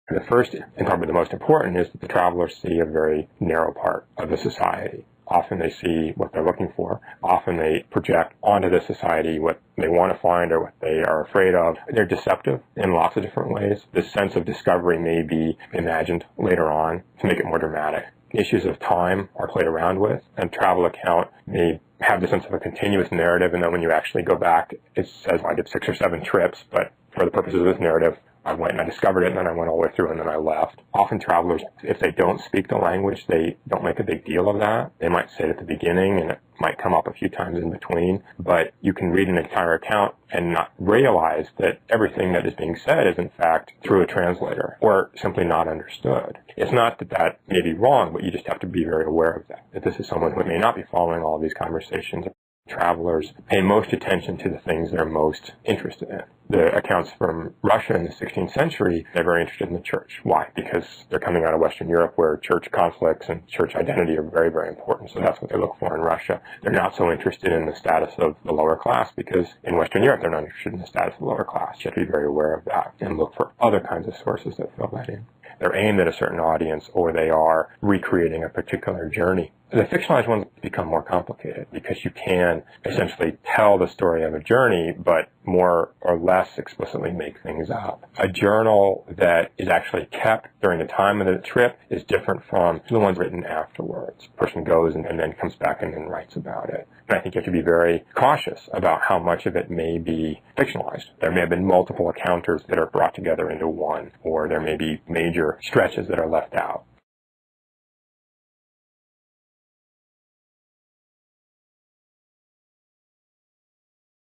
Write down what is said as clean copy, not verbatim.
The first, and probably the most important, is that the travelers see a very narrow part of the society. Often they see what they're looking for. Often they project onto the society what they want to find or what they are afraid of. They're deceptive in lots of different ways. This sense of discovery may be imagined later on to make it more dramatic. Issues of time are played around with, and travel account may have the sense of a continuous narrative, and then when you actually go back, it says, I did 6 or 7 trips, but for the purposes of this narrative, I went and I discovered it, and then I went all the way through, and then I left. Often travelers, if they don't speak the language, they don't make a big deal of that. They might say it at the beginning, and it might come up a few times in between, but you can read an entire account and not realize that everything that is being said is in fact through a translator, or simply not understood. It's not that that may be wrong, but you just have to be very aware of that this is someone who may not be following all of these conversations. Travelers pay most attention to the things they're most interested in. The accounts from Russia in the 16th century, they're very interested in the church. Why? Because they're coming out of Western Europe where church conflicts and church identity are very, very important. So that's what they look for in Russia. They're not so interested in the status of the lower class because in Western Europe, they're not interested in the status of the lower class. You have to be very aware of that and look for other kinds of sources that fill that in. They're aimed at a certain audience, or they are recreating a particular journey. The fictionalized ones become more complicated because you can essentially tell the story of a journey, but more or less explicitly make things up. A journal that is actually kept during the time of the trip is different from the ones written afterwards. The person goes and then comes back and then writes about it. And I think you have to be very cautious about how much of it may be fictionalized. There may have been multiple encounters that are brought together into one, or there may be major stretches that are left out.